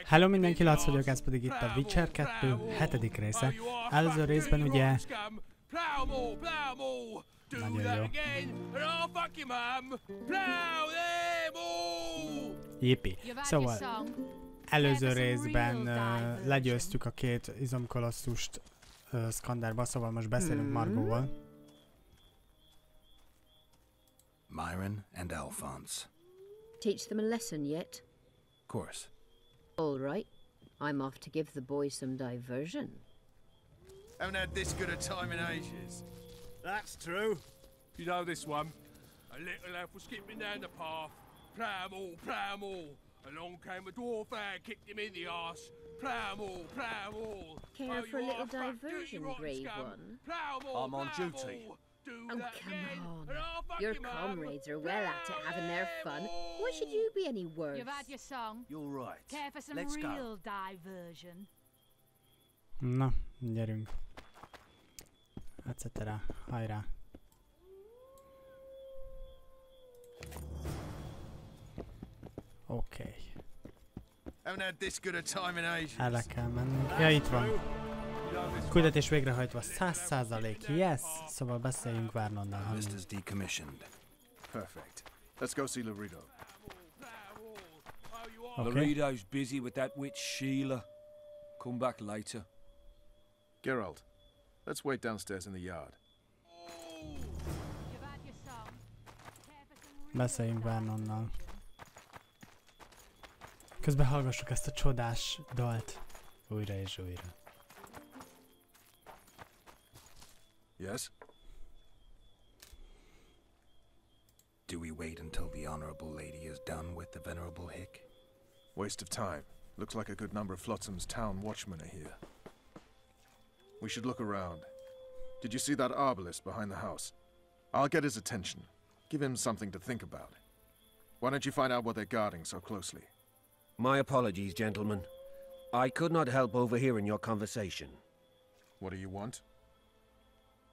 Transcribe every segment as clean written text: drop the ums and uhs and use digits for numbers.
Hello mindenki, Lac vagyok, ez pedig itt a Witcher 2 7. része. Előző részben ugye... Nagyon jó. Jippi. Szóval, előző részben legyőztük a két izomkolosszust Skanderba, szóval most beszélünk Margóval. Myron and Alphonse. Teach them a lesson yet? Of course. All right. I'm off to give the boys some diversion. Haven't had this good a time in ages. That's true. You know this one. A little elf was skipping down the path. Plough plough all. Along came a dwarf and kicked him in the arse. Plough all. Care for a little diversion, brave one? I'm on duty. Oh, come on. Your comrades are well at it having their fun. Why should you be any worse? You've had your song. You're right. Care for some Let's real go. diversion? Na, gyerünk. Etc. Hajrá. Oké. Haven't had this good a time in ages. Erre kell mennünk. Ja, itt van. Küldetés végrehajtva 100%. Yes! Szóval beszéljünk Vernonnal. Vistas decommissioned. Perfect. Let's go see Laredo. Okay. Laredo's busy with that witch Sheila. Come back later. Geralt, let's wait downstairs in the yard. You've had your song. Care for some real Beszéljünk Vernonnal. diversion? Közben hallgassuk ezt a csodás dalt. Újra és újra. Yes? Do we wait until the honorable lady is done with the venerable hick? Waste of time. Looks like a good number of Flotsam's town watchmen are here. We should look around. Did you see that arbalist behind the house? I'll get his attention. Give him something to think about. Why don't you find out what they're guarding so closely? My apologies, gentlemen. I could not help overhearing your conversation. What do you want?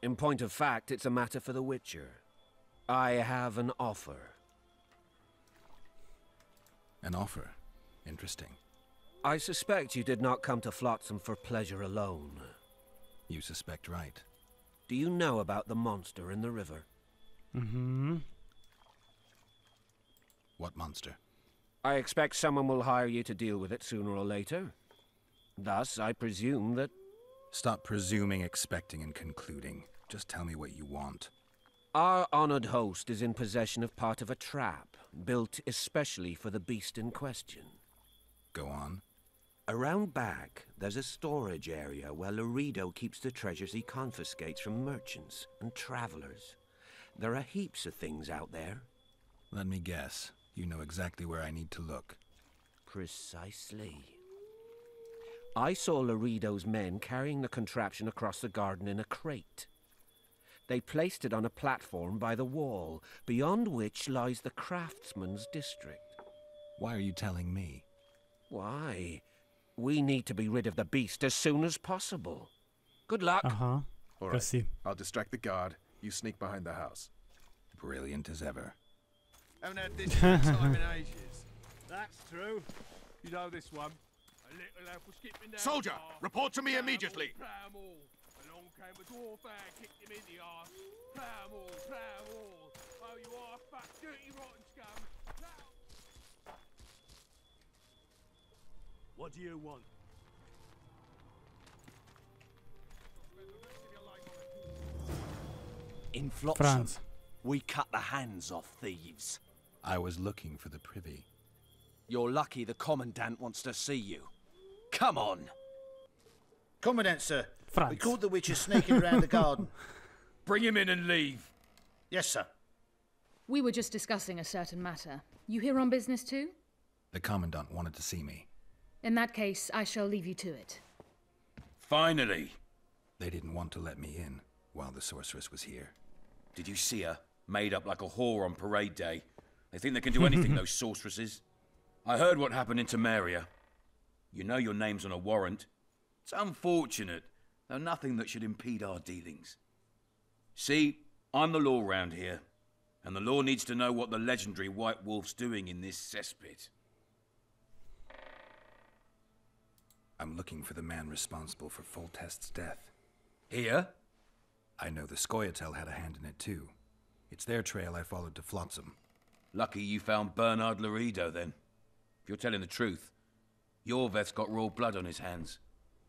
In point of fact, it's a matter for the Witcher. I have an offer. An offer. Interesting. I suspect you did not come to Flotsam for pleasure alone. You suspect right. Do you know about the monster in the river? Mm-hmm. What monster? I expect someone will hire you to deal with it sooner or later. Thus, I presume that... Stop presuming, expecting, and concluding. Just tell me what you want. Our honored host is in possession of part of a trap, built especially for the beast in question. Go on. Around back, there's a storage area where Laredo keeps the treasures he confiscates from merchants and travelers. There are heaps of things out there. Let me guess. You know exactly where I need to look. Precisely. I saw Laredo's men carrying the contraption across the garden in a crate. They placed it on a platform by the wall, beyond which lies the craftsman's district. Why are you telling me? Why? We need to be rid of the beast as soon as possible. Good luck. Aha. All right. Köszi. I'll distract the guard. You sneak behind the house. Brilliant as ever. Haven't had this good a time in ages. That's true. You know this one. A little elf was skipping down Soldier, the path. report to me Plough immediately. all. Along came a dwarf and kicked him in the arse. Plough all. Oh, you are fat, dirty, rotten scum. Plough. What do you want? In Flotsam, Franz. we cut the hands off thieves. I was looking for the privy. You're lucky the Commandant wants to see you. Come on! Commandant, sir. Franz. We caught the witches sneaking around the garden. Bring him in and leave. Yes, sir. We were just discussing a certain matter. You here on business too? The Commandant wanted to see me. In that case, I shall leave you to it. Finally. They didn't want to let me in while the sorceress was here. Did you see her? Made up like a whore on parade day. They think they can do anything, those sorceresses. I heard what happened in Temeria. You know your name's on a warrant. It's unfortunate, though nothing that should impede our dealings. See, I'm the law round here, and the law needs to know what the legendary White Wolf's doing in this cesspit. I'm looking for the man responsible for Foltest's death. Here? I know the Scoia'tael had a hand in it too. It's their trail I followed to Flotsam. Lucky you found Bernard Laredo, then. If you're telling the truth, Yorveth's got raw blood on his hands.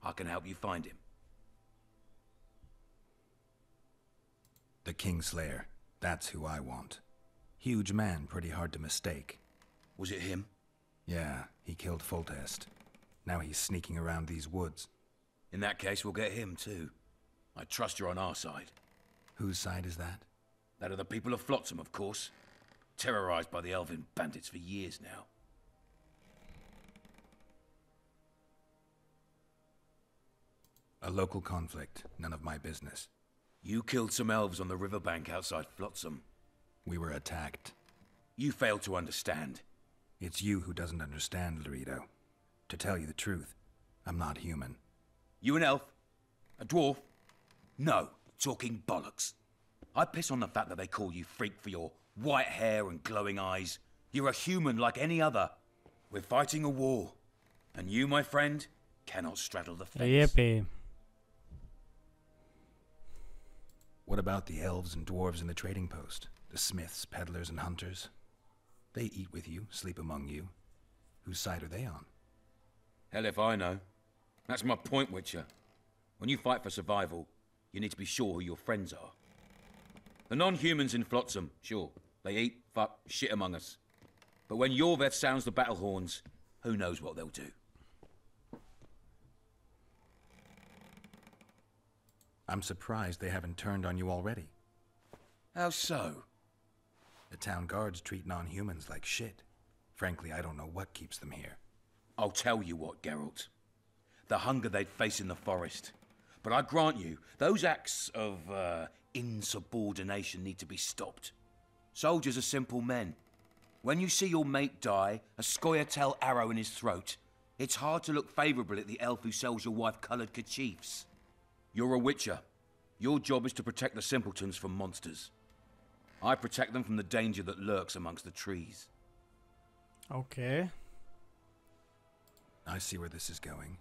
I can help you find him. The Kingslayer. That's who I want. Huge man, pretty hard to mistake. Was it him? Yeah, he killed Foltest. Now he's sneaking around these woods. In that case, we'll get him, too. I trust you're on our side. Whose side is that? That of the people of Flotsam, of course. Terrorized by the elven bandits for years now. A local conflict, none of my business. You killed some elves on the riverbank outside Flotsam. We were attacked. You failed to understand. It's you who doesn't understand, Laredo. To tell you the truth, I'm not human. You an elf? A dwarf? No, talking bollocks. I piss on the fact that they call you freak for your white hair and glowing eyes. You're a human like any other. We're fighting a war. And you, my friend, cannot straddle the fence. Yippee. What about the elves and dwarves in the trading post? The smiths, peddlers, and hunters? They eat with you, sleep among you. Whose side are they on? Hell if I know. That's my point, Witcher. When you fight for survival, you need to be sure who your friends are. The non-humans in Flotsam, sure, they eat, fuck, shit among us. But when Yorveth sounds the battle horns, who knows what they'll do. I'm surprised they haven't turned on you already. How so? The town guards treat non-humans like shit. Frankly, I don't know what keeps them here. I'll tell you what, Geralt. The hunger they'd face in the forest. But I grant you, those acts of, insubordination need to be stopped. Soldiers are simple men. When you see your mate die, a Scoia'tael arrow in his throat, it's hard to look favourable at the elf who sells your wife coloured kerchiefs. You're a witcher. Your job is to protect the simpletons from monsters. I protect them from the danger that lurks amongst the trees. Okay. I see where this is going.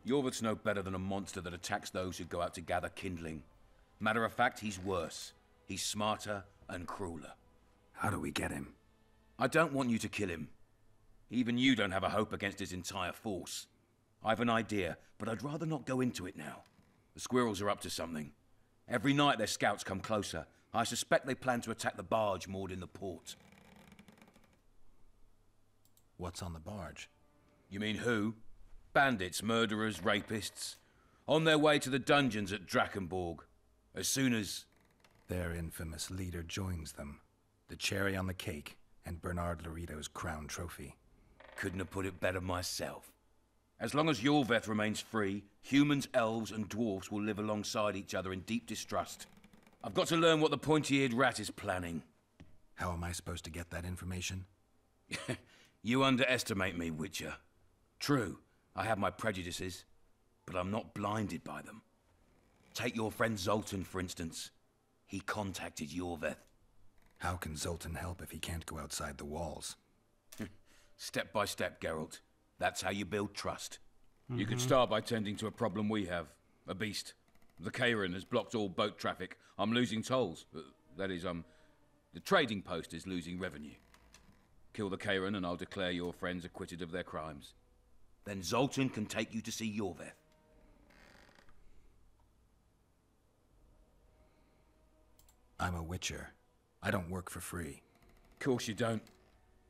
Yorveth's no better than a monster that attacks those who go out to gather kindling. Matter of fact, he's worse. He's smarter and crueler. How do we get him? I don't want you to kill him. Even you don't have a hope against his entire force. I've an idea, but I'd rather not go into it now. The squirrels are up to something. Every night their scouts come closer. I suspect they plan to attack the barge moored in the port. What's on the barge? You mean who? Bandits, murderers, rapists. On their way to the dungeons at Drakenborg. As soon as... Their infamous leader joins them. The cherry on the cake, and Bernard Laredo's crown trophy. Couldn't have put it better myself. As long as Yorveth remains free, humans, elves, and dwarfs will live alongside each other in deep distrust. I've got to learn what the pointy-eared rat is planning. How am I supposed to get that information? You underestimate me, Witcher. True, I have my prejudices, but I'm not blinded by them. Take your friend Zoltan, for instance. He contacted Yorveth. How can Zoltan help if he can't go outside the walls? Step by step, Geralt. That's how you build trust. You could start by tending to a problem we have. A beast. The kayran has blocked all boat traffic. I'm losing tolls. That is, the trading post is losing revenue. Kill the kayran and I'll declare your friends acquitted of their crimes. Then Zoltan can take you to see Yorveth. I'm a witcher. I don't work for free. Course you don't.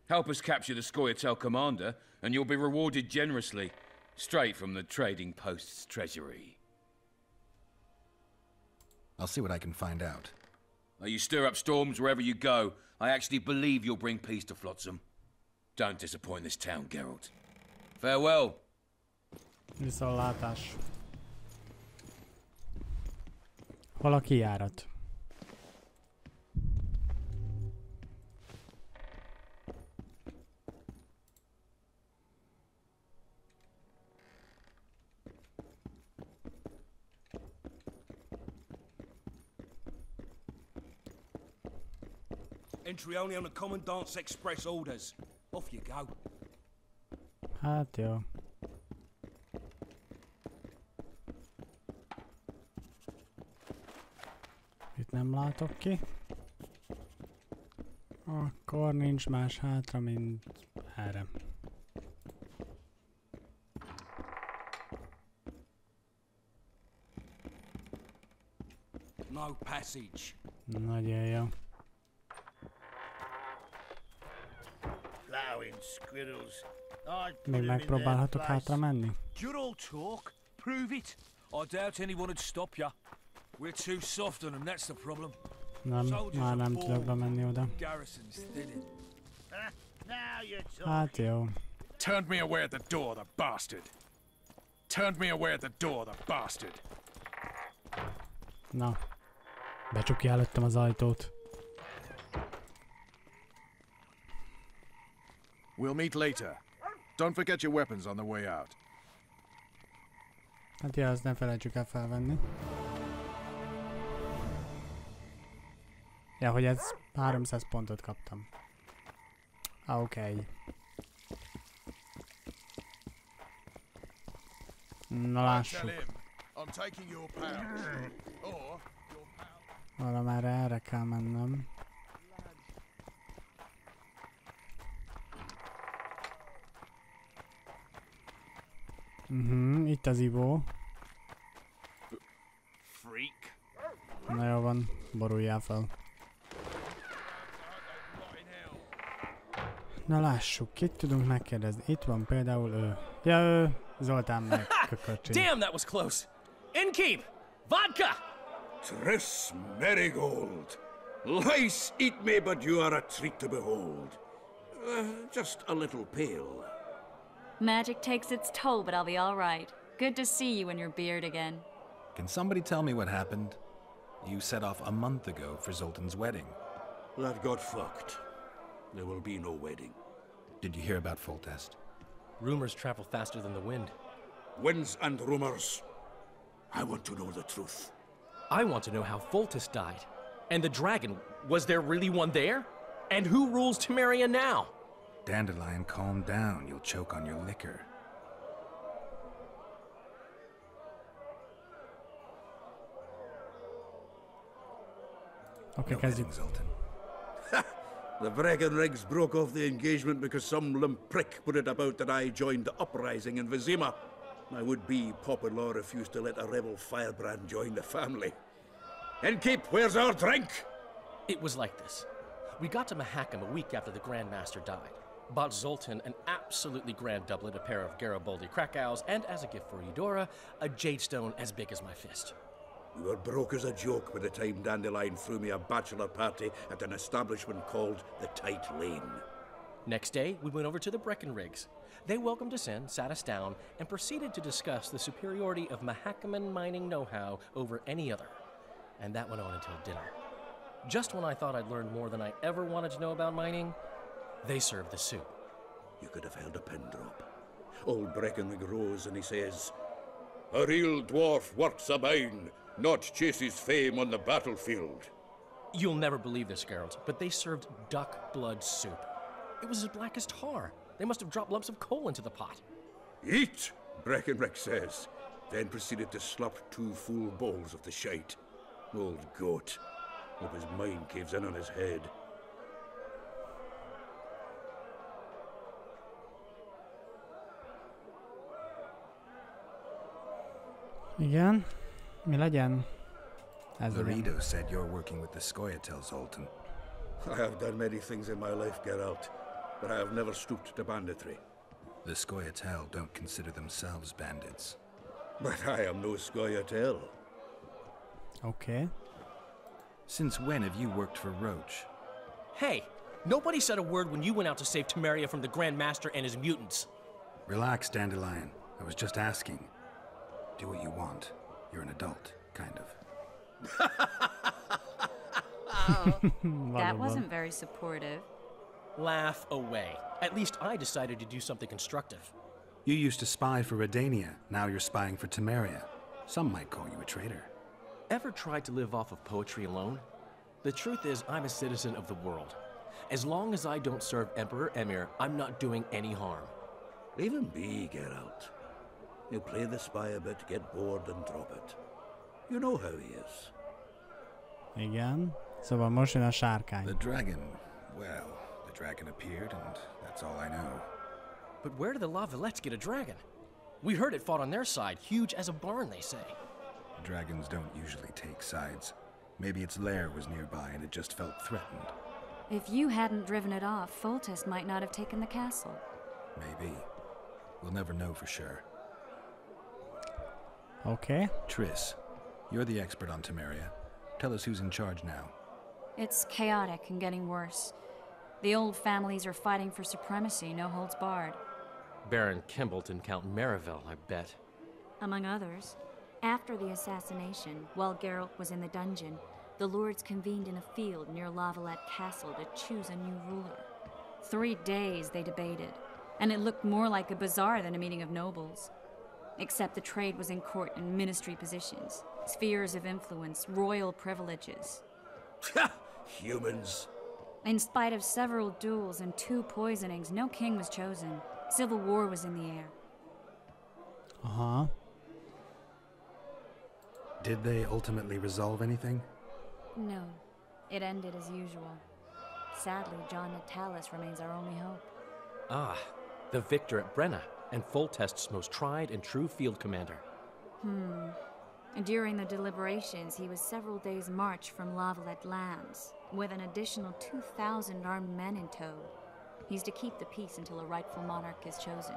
Help us capture the Scoia'tael commander, and you'll be rewarded generously, straight from the trading post's treasury. I'll see what I can find out. Now you stir up storms wherever you go. I actually believe you'll bring peace to Flotsam. Don't disappoint this town, Geralt. Farewell. Viszontlátás. Hol a kijárat? Entry only on the Commandant's express orders. Off you go. Hát jó. itt nem látok ki. Akkor nincs más hátra, mint erre. No passage. Nagyon jó. Plowing squirrels. I'd put Még 'em in megpróbálhatok their place. hátra menni? Good old talk. Prove it. I doubt anyone would stop you. We're too soft on them, that's the problem. Nem, már nem tudok bemenni oda. Garrison's thinning. Now you're talking. Hát jó. Turned me away at the door, the bastard. Turned me away at the door, the bastard. Na. Becsukja előttem az ajtót. We'll meet later. Don't forget your weapons on the way out. Hát ja, azt ne felejtsük el felvenni. Ja, hogy ez 300 pontot kaptam. Oké. Na lássuk. I'm taking your pound. Or your pound. Valamerre erre kell mennem. Itt az ivó. Freak. Na jó van, boruljál fel. Na lássuk, kit tudunk megkérdezni. Itt van például ő. Ja, ő. Zoltán meg kököcsi. Damn, that was close. Innkeep! Vodka! Triss Marigold. Lice eat me, but you are a treat to behold. Just a little pale. Magic takes its toll, but I'll be all right. Good to see you and your beard again. Can somebody tell me what happened? You set off a month ago for Zoltan's wedding. That got fucked. There will be no wedding. Did you hear about Foltest? Rumors travel faster than the wind. Winds and rumors. I want to know the truth. I want to know how Foltest died. And the dragon, was there really one there? And who rules Temeria now? Dandelion, calm down. You'll choke on your liquor. Okay, no wedding, Zoltan. The Breckenrigs broke off the engagement because some limp prick put it about that I joined the uprising in Vizima. My would-be Popper-law refused to let a rebel firebrand join the family. Innkeep, where's our drink? It was like this. We got to Mahakam a week after the Grand Master died. Bought Zoltan an absolutely grand doublet, a pair of Garibaldi Krakows, and as a gift for Eudora, a jadestone as big as my fist. We were broke as a joke by the time Dandelion threw me a bachelor party at an establishment called the Tight Lane. Next day, we went over to the Breckenrigs. They welcomed us in, sat us down, and proceeded to discuss the superiority of Mahakaman mining know-how over any other. And that went on until dinner. Just when I thought I'd learned more than I ever wanted to know about mining, they served the soup. You could have held a pin drop. Old Breckenrig rose and he says, "A real dwarf works a mine, not chases fame on the battlefield." You'll never believe this, Geralt, but they served duck blood soup. It was as black as tar. They must have dropped lumps of coal into the pot. "Eat," Breckenrig says, then proceeded to slop 2 full bowls of the shite. Old goat. Hope his mind caves in on his head. Igen, mi legyen? Laredo said you're working with the Scoia'tael, Zoltan. I have done many things in my life, Geralt, but I have never stooped to banditry. The Scoia'tael don't consider themselves bandits. But I am no Scoia'tael. Okay. Since when have you worked for Roach? Hey, nobody said a word when you went out to save Temeria from the Grand Master and his mutants. Relax, Dandelion. I was just asking. Do what you want. You're an adult, kind of. That wasn't very supportive. Laugh away. At least I decided to do something constructive. You used to spy for Redania. Now you're spying for Temeria. Some might call you a traitor. Ever tried to live off of poetry alone? The truth is, I'm a citizen of the world. As long as I don't serve Emperor Emir, I'm not doing any harm. Leave him be, Geralt. You play the spy a bit, get bored, and drop it. You know how he is. Igen. Szóval most jön a sárkány. The dragon. Well, the dragon appeared, and that's all I know. But where did the Lavalettes get a dragon? We heard it fought on their side, huge as a barn, they say. Dragons don't usually take sides. Maybe its lair was nearby and it just felt threatened. If you hadn't driven it off, Foltest might not have taken the castle. Maybe. We'll never know for sure. Okay. Triss, you're the expert on Temeria. Tell us who's in charge now. It's chaotic and getting worse. The old families are fighting for supremacy, no holds barred. Baron Kimbalt and Count Merivale, I bet. Among others. After the assassination, while Geralt was in the dungeon, the lords convened in a field near Lavalette Castle to choose a new ruler. 3 days they debated, and it looked more like a bazaar than a meeting of nobles. Except the trade was in court and ministry positions, spheres of influence, royal privileges. Humans. In spite of several duels and 2 poisonings, no king was chosen. Civil war was in the air. Uh-huh. Did they ultimately resolve anything? No. It ended as usual. Sadly, John Natalis remains our only hope. Ah, the victor at Brenna, and Foltest's most tried and true field commander. During the deliberations, he was several days' march from Lavalette lands, with an additional 2,000 armed men in tow. He's to keep the peace until a rightful monarch is chosen.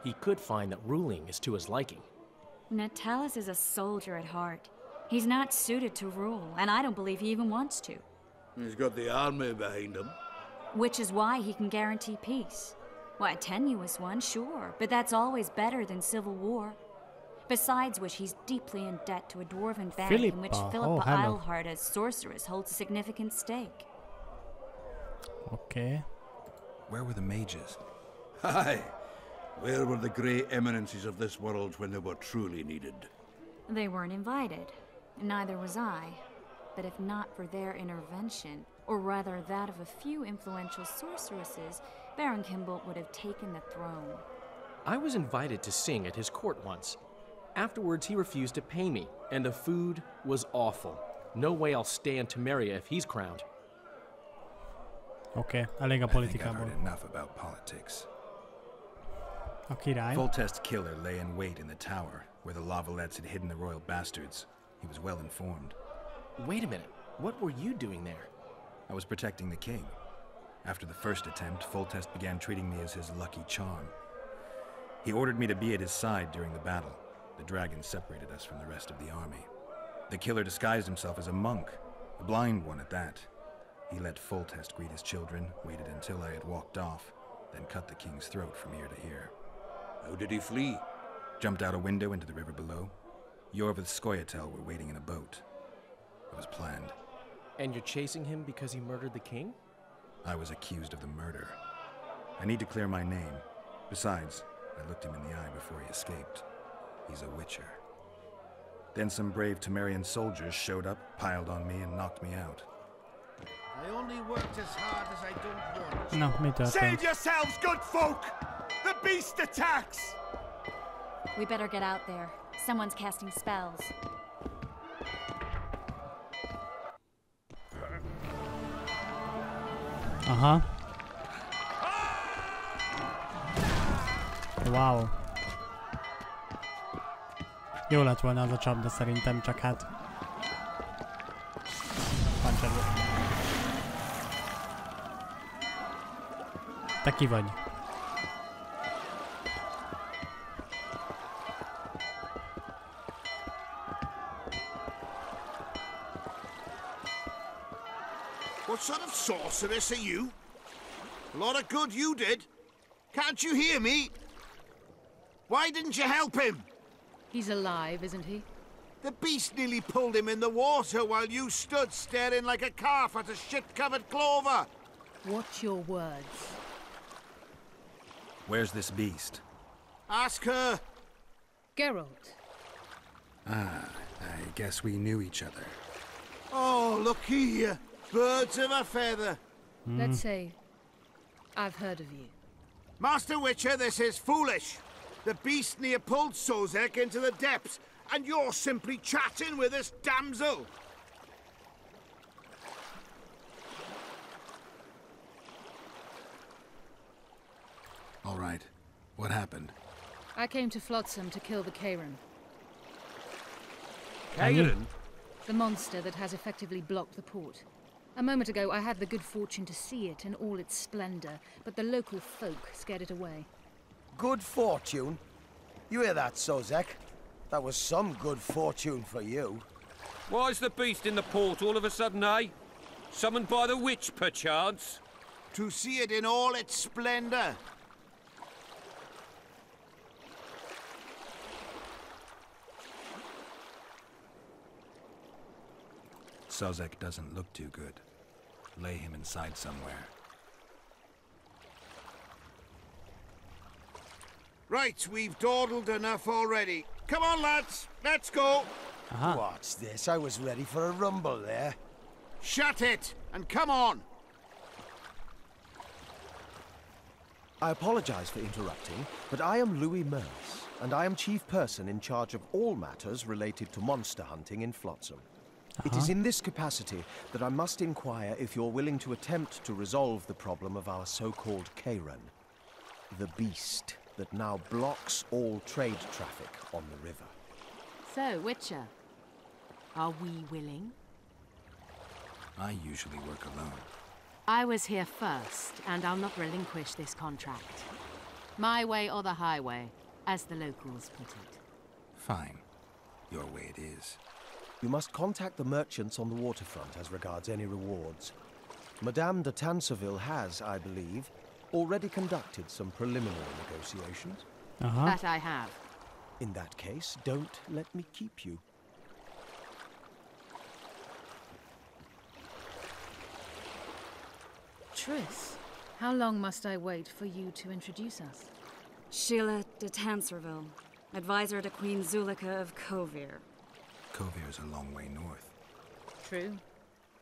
He could find that ruling is to his liking. Natalis is a soldier at heart. He's not suited to rule, and I don't believe he even wants to. He's got the army behind him. Which is why he can guarantee peace. Why, a tenuous one, sure, but that's always better than civil war. Besides which, he's deeply in debt to a dwarven bank in which Philippa Eilhart as sorceress holds a significant stake. Okay. Where were the mages? Aye. Where were the grey eminences of this world when they were truly needed? They weren't invited. Neither was I. But if not for their intervention, or rather that of a few influential sorceresses, Baron Kimbalt would have taken the throne. I was invited to sing at his court once. Afterwards, he refused to pay me, and the food was awful. No way I'll stay in Temeria if he's crowned. Okay, elég a I think I've politikából. heard enough about politics. A király. Foltest's killer lay in wait in the tower, where the Lavalettes had hidden the royal bastards. He was well informed. Wait a minute. What were you doing there? I was protecting the king. After the first attempt, Foltest began treating me as his lucky charm. He ordered me to be at his side during the battle. The dragon separated us from the rest of the army. The killer disguised himself as a monk, a blind one at that. He let Foltest greet his children, waited until I had walked off, then cut the king's throat from ear to ear. How did he flee? Jumped out a window into the river below. Yorv with Skoyatel were waiting in a boat. It was planned. And you're chasing him because he murdered the king? I was accused of the murder. I need to clear my name. Besides, I looked him in the eye before he escaped. He's a witcher. Then some brave Temerian soldiers showed up, piled on me, and knocked me out. I only worked as hard as I don't want. Na, mi történt? Save yourselves, good folk! The beast attacks! We better get out there. Someone's casting spells. Aha. Wow. Jó lett volna az a csapda szerintem, csak hát... Pancserő. Te ki vagy? What sort of sorceress are you? A lot of good you did. Can't you hear me? Why didn't you help him? He's alive, isn't he? The beast nearly pulled him in the water while you stood staring like a calf at a shit-covered clover. Watch your words. Where's this beast? Ask her. Geralt. Ah, I guess we knew each other. Oh, look here. Birds of a feather. Let's say I've heard of you. Master Witcher, this is foolish. The beast near pulled Sozek into the depths, and you're simply chatting with this damsel. I came to Flotsam to kill the kayran. Kayran? The monster that has effectively blocked the port. A moment ago, I had the good fortune to see it in all its splendor, but the local folk scared it away. Good fortune? You hear that, Sozek? That was some good fortune for you. Why's the beast in the port all of a sudden, eh? Summoned by the witch, perchance? To see it in all its splendor. Sozek doesn't look too good. Lay him inside somewhere. Right, we've dawdled enough already. Come on, lads, let's go. What's this? I was ready for a rumble there. Shut it, and come on. I apologize for interrupting, but I am Louis Merce, and I am chief person in charge of all matters related to monster hunting in Flotsam. It is in this capacity that I must inquire if you're willing to attempt to resolve the problem of our so-called kayran, the beast that now blocks all trade traffic on the river. So, Witcher, are we willing? I usually work alone. I was here first, and I'll not relinquish this contract. My way or the highway, as the locals put it. Fine. Your way it is. You must contact the merchants on the waterfront as regards any rewards. Madame de Tanserville has, I believe, already conducted some preliminary negotiations. That I have. In that case, don't let me keep you. Triss, how long must I wait for you to introduce us? Sheila de Tanserville, advisor to Queen Zulika of Kovir. Kovir's a long way north. True.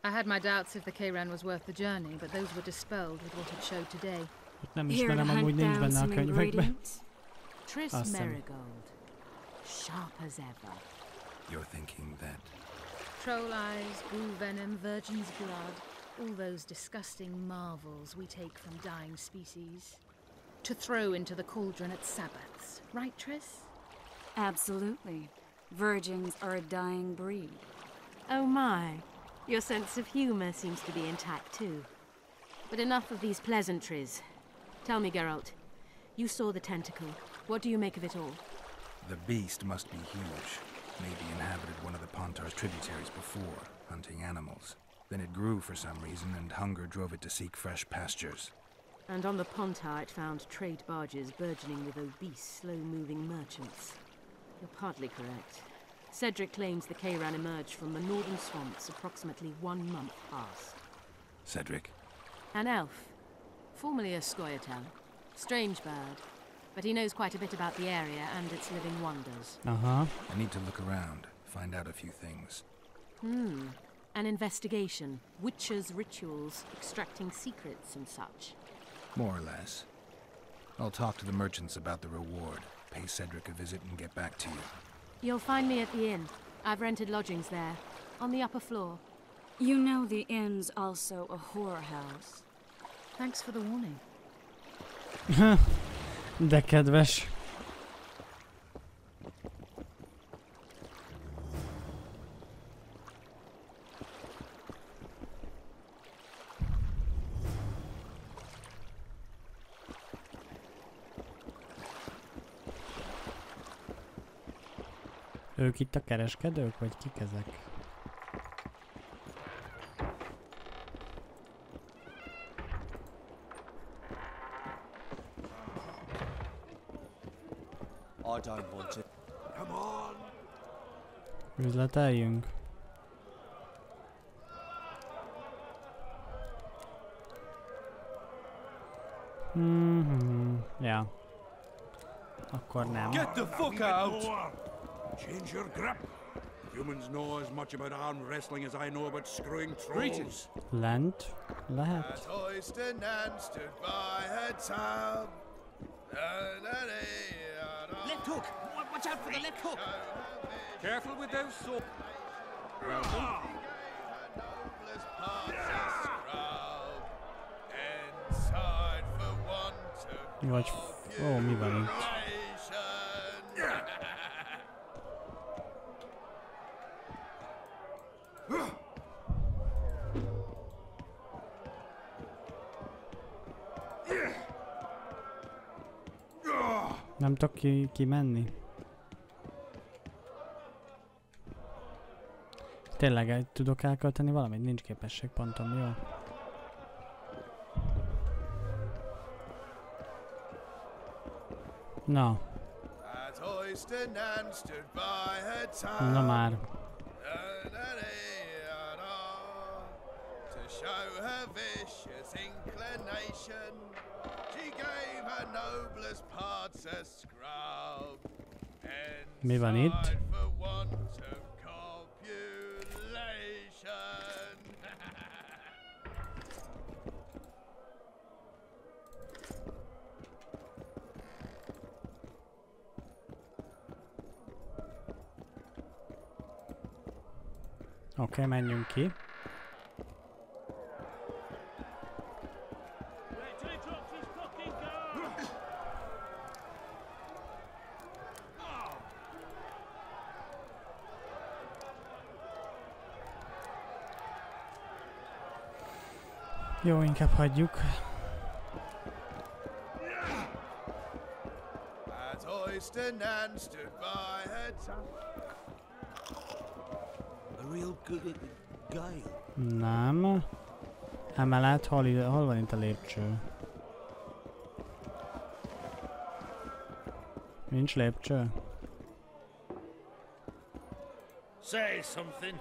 I had my doubts if the kayran was worth the journey, but those were dispelled with what it showed today. Here to hunt down some ingredients. Triss Awesome. Marigold, sharp as ever. You're thinking that... Troll eyes, ghoul venom, virgin's blood, all those disgusting marvels we take from dying species. To throw into the cauldron at Sabbaths, right, Triss? Absolutely. Virgins are a dying breed. Oh my, your sense of humor seems to be intact too. But enough of these pleasantries. Tell me, Geralt, you saw the tentacle. What do you make of it all? The beast must be huge. Maybe inhabited one of the Pontar's tributaries before, hunting animals. Then it grew for some reason, and hunger drove it to seek fresh pastures. And on the Pontar it found trade barges burgeoning with obese, slow-moving merchants. You're partly correct. Cedric claims the kayran emerged from the northern swamps approximately 1 month past. Cedric? An elf, formerly a Scoia'tael. Strange bird, but he knows quite a bit about the area and its living wonders. I need to look around, find out a few things. An investigation, witches' rituals, extracting secrets and such. More or less. I'll talk to the merchants about the reward, pay Cedric a visit and get back to you. You'll find me at the inn. I've rented lodgings there, on the upper floor. You know the inn's also a horror house. Thanks for the warning. De kedves. Ők itt a kereskedők, vagy kik ezek? I don't want to. Come on. Üzleteljünk. Ja. Akkor nem. Get the fuck out! Change your grip. Humans know as much about arm wrestling as I know about screwing trolls. Lent? Lehet. Stood by her tub. Left hook! Watch out for the left hook! Careful with those swords. Vagy... Ó, mi van itt? Nem tudok kimenni. Tényleg tudok elkölteni valamit? Nincs képességpontom, jó? Na. Na már. Mi van itt? Oké, menjünk ki. Jó, inkább hagyjuk. Nem. Emelet, hol van itt a lépcső? Nincs lépcső? Say something,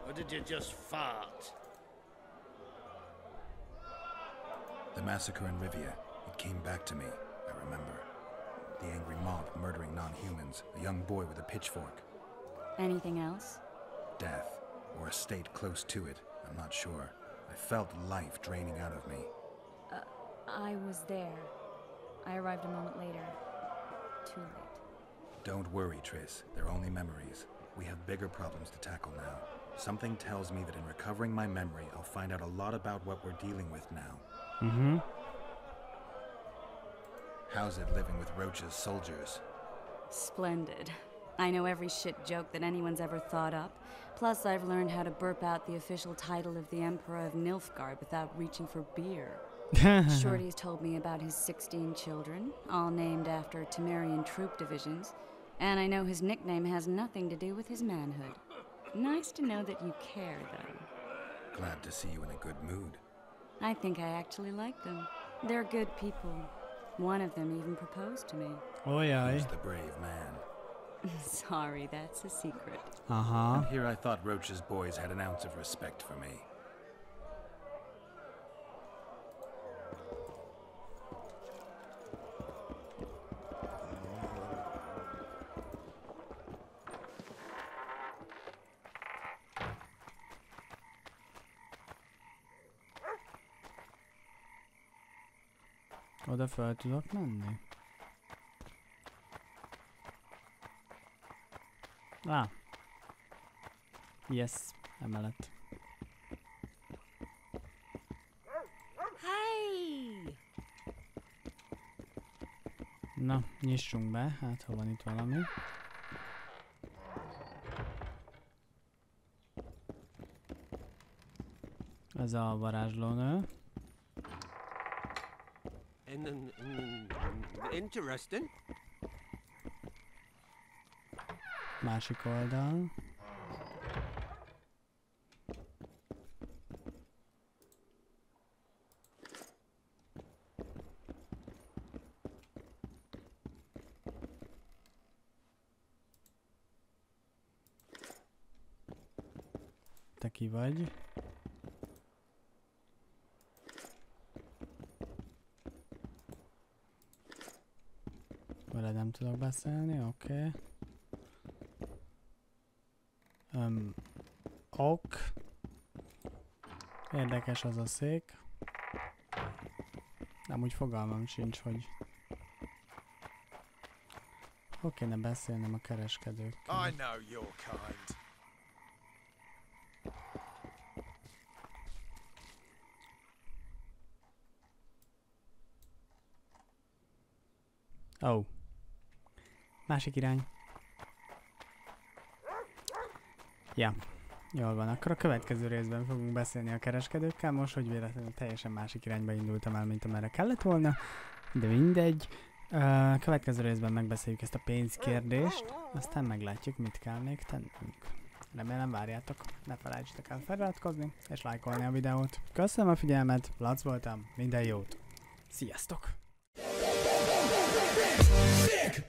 or did you just fart? The massacre in Rivia, it came back to me, I remember. The angry mob murdering non-humans, a young boy with a pitchfork. Anything else? Death, or a state close to it, I'm not sure. I felt life draining out of me. I was there. I arrived a moment later. Too late. Don't worry, Triss. They're only memories. We have bigger problems to tackle now. Something tells me that in recovering my memory, I'll find out a lot about what we're dealing with now. Mm-hmm. How's it living with Roach's soldiers? Splendid. I know every shit joke that anyone's ever thought up. Plus, I've learned how to burp out the official title of the Emperor of Nilfgaard without reaching for beer. Shorty's told me about his 16 children, all named after Temerian troop divisions, and I know his nickname has nothing to do with his manhood. Nice to know that you care, though. Glad to see you in a good mood. I think I actually like them. They're good people. One of them even proposed to me. Oh, yeah. Who's the brave man? Sorry, that's a secret. Uh-huh. And here I thought Roach's boys had an ounce of respect for me. Oda fel tudok menni? Yes, emelet. Hey! Na, nyissunk be, hát ha van itt valami. Ez a varázslónő. Interesting. Másik oldal. Te ki vagy? Veled nem tudok beszélni, oké. Ok. Érdekes az a szék. Nem úgy fogalmam sincs, hogy hol kéne beszélnem a kereskedőkkel. I know your kind. Oh. Másik irány. Ja. Jól van, akkor a következő részben fogunk beszélni a kereskedőkkel, most, hogy véletlenül teljesen másik irányba indultam el, mint amerre kellett volna, de mindegy. Következő részben megbeszéljük ezt a pénzkérdést, aztán meglátjuk, mit kell még tennünk. Remélem várjátok, ne felejtsetek el feliratkozni és lájkolni a videót. Köszönöm a figyelmet, Lac voltam, minden jót! Sziasztok! Sick